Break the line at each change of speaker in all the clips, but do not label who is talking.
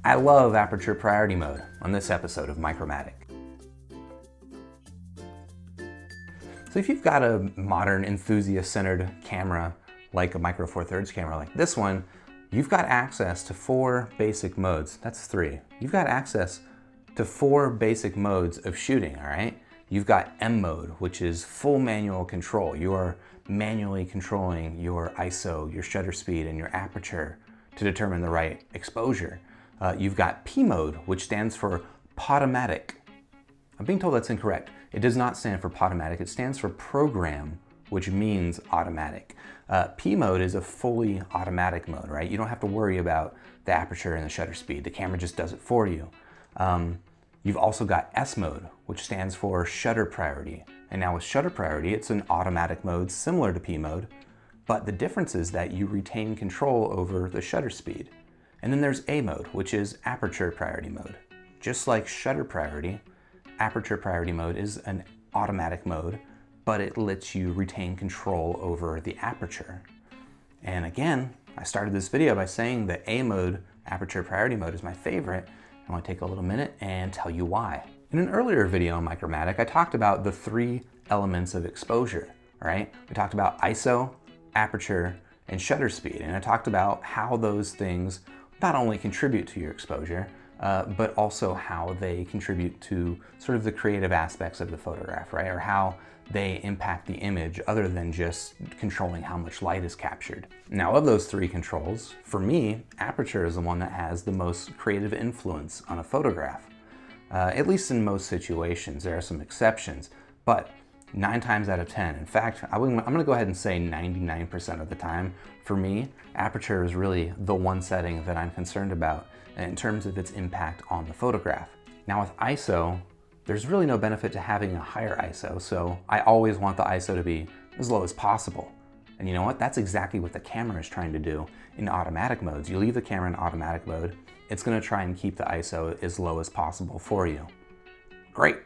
I love aperture priority mode on this episode of Micromatic. So if you've got a modern enthusiast-centered camera like a Micro Four Thirds camera like this one, you've got access to 4 basic modes. That's 3. You've got access to 4 basic modes of shooting, all right? You've got M mode, which is full manual control. You are manually controlling your ISO, your shutter speed, and your aperture to determine the right exposure. You've got P mode, which stands for Podomatic. I'm being told that's incorrect. It does not stand for Podomatic. It stands for program, which means automatic. P mode is a fully automatic mode, right? You don't have to worry about the aperture and the shutter speed. The camera just does it for you. You've also got S mode, which stands for shutter priority. And now with shutter priority, it's an automatic mode similar to P mode, but the difference is that you retain control over the shutter speed. And then there's A mode, which is aperture priority mode. Just like shutter priority, aperture priority mode is an automatic mode, but it lets you retain control over the aperture. And again, I started this video by saying that A mode, aperture priority mode, is my favorite. I want to take a little minute and tell you why. In an earlier video on Micromatic, I talked about the 3 elements of exposure, right? We talked about ISO, aperture, and shutter speed. And I talked about how those things not only contribute to your exposure, but also how they contribute to sort of the creative aspects of the photograph, right? Or how they impact the image other than just controlling how much light is captured. Now, of those 3 controls, for me, aperture is the one that has the most creative influence on a photograph. At least in most situations. There are some exceptions, but 9 times out of 10, in fact, I'm gonna go ahead and say 99% of the time, for me, aperture is really the one setting that I'm concerned about in terms of its impact on the photograph. Now with ISO, there's really no benefit to having a higher ISO, so I always want the ISO to be as low as possible. And you know what? That's exactly what the camera is trying to do in automatic modes. You leave the camera in automatic mode, it's gonna try and keep the ISO as low as possible for you. Great.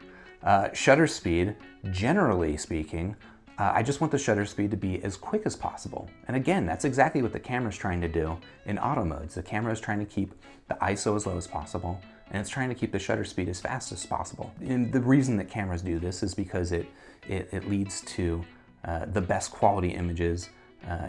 Shutter speed, generally speaking, I just want the shutter speed to be as quick as possible. And again, that's exactly what the camera's trying to do in auto modes. The camera is trying to keep the ISO as low as possible, and it's trying to keep the shutter speed as fast as possible. And the reason that cameras do this is because it leads to the best quality images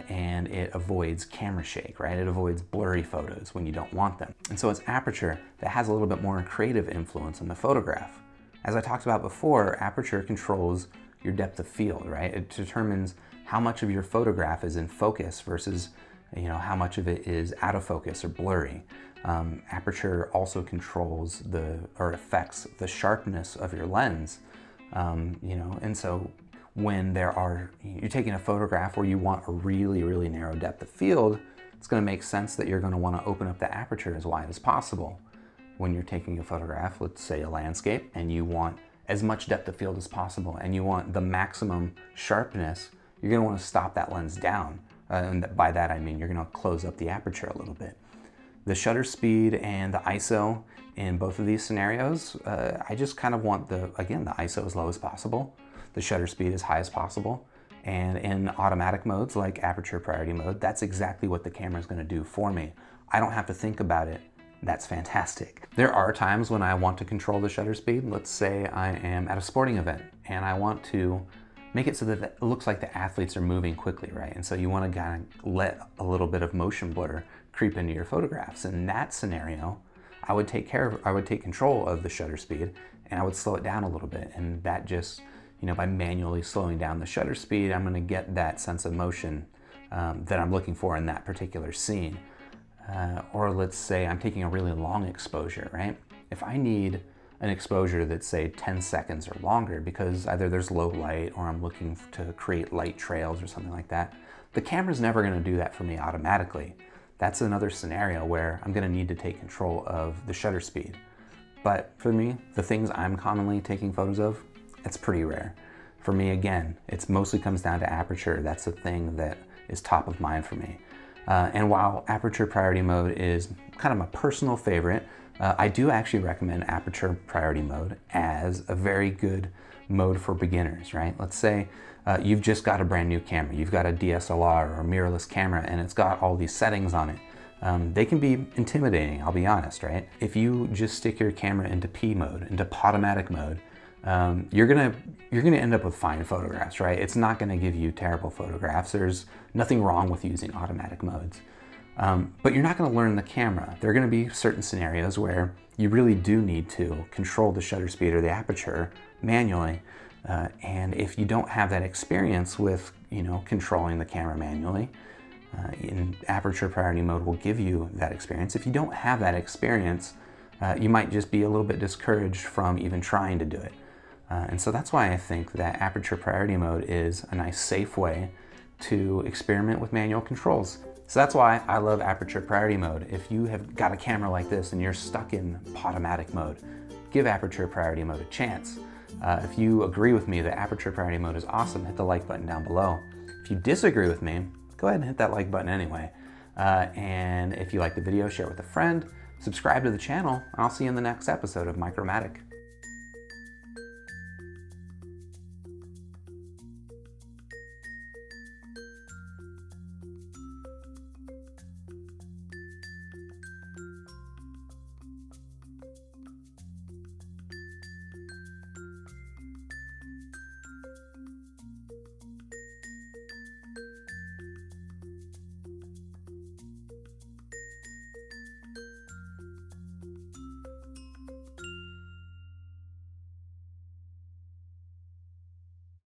and it avoids camera shake, right? It avoids blurry photos when you don't want them. And so it's aperture that has a little bit more creative influence on the photograph. As I talked about before, aperture controls your depth of field, right? It determines how much of your photograph is in focus versus, how much of it is out of focus or blurry. Aperture also controls or affects the sharpness of your lens, and so when you're taking a photograph where you want a really, really narrow depth of field, it's gonna make sense that you're gonna wanna open up the aperture as wide as possible. When you're taking a photograph, let's say a landscape, and you want as much depth of field as possible, and you want the maximum sharpness, you're gonna wanna stop that lens down. And by that I mean you're gonna close up the aperture a little bit. The shutter speed and the ISO in both of these scenarios, I just kind of want the ISO as low as possible, the shutter speed as high as possible, and in automatic modes like aperture priority mode, that's exactly what the camera is gonna do for me. I don't have to think about it. That's fantastic. There are times when I want to control the shutter speed. Let's say I am at a sporting event and I want to make it so that it looks like the athletes are moving quickly, right? And so you want to kind of let a little bit of motion blur creep into your photographs. In that scenario, I would take control of the shutter speed and I would slow it down a little bit. And that just, by manually slowing down the shutter speed, I'm going to get that sense of motion that I'm looking for in that particular scene. Or let's say I'm taking a really long exposure, right? If I need an exposure that's say 10 seconds or longer because either there's low light or I'm looking to create light trails or something like that, the camera's never gonna do that for me automatically. That's another scenario where I'm gonna need to take control of the shutter speed. But for me, the things I'm commonly taking photos of, it's pretty rare. For me, again, it mostly comes down to aperture. That's the thing that is top of mind for me. And while aperture priority mode is kind of my personal favorite, I do actually recommend aperture priority mode as a very good mode for beginners, right? Let's say you've just got a brand new camera. You've got a DSLR or a mirrorless camera and it's got all these settings on it. They can be intimidating, I'll be honest, right? If you just stick your camera into P mode, into Podomatic mode, you're gonna end up with fine photographs, right? It's not gonna give you terrible photographs. There's nothing wrong with using automatic modes. But you're not gonna learn the camera. There are gonna be certain scenarios where you really do need to control the shutter speed or the aperture manually. And if you don't have that experience with, controlling the camera manually, in aperture priority mode will give you that experience. If you don't have that experience, you might just be a little bit discouraged from even trying to do it. And so that's why I think that aperture priority mode is a nice, safe way to experiment with manual controls. So that's why I love aperture priority mode. If you have got a camera like this and you're stuck in Podomatic mode, give aperture priority mode a chance. If you agree with me that aperture priority mode is awesome, hit the like button down below. If you disagree with me, go ahead and hit that like button anyway. And if you like the video, share it with a friend, subscribe to the channel, and I'll see you in the next episode of Micromatic.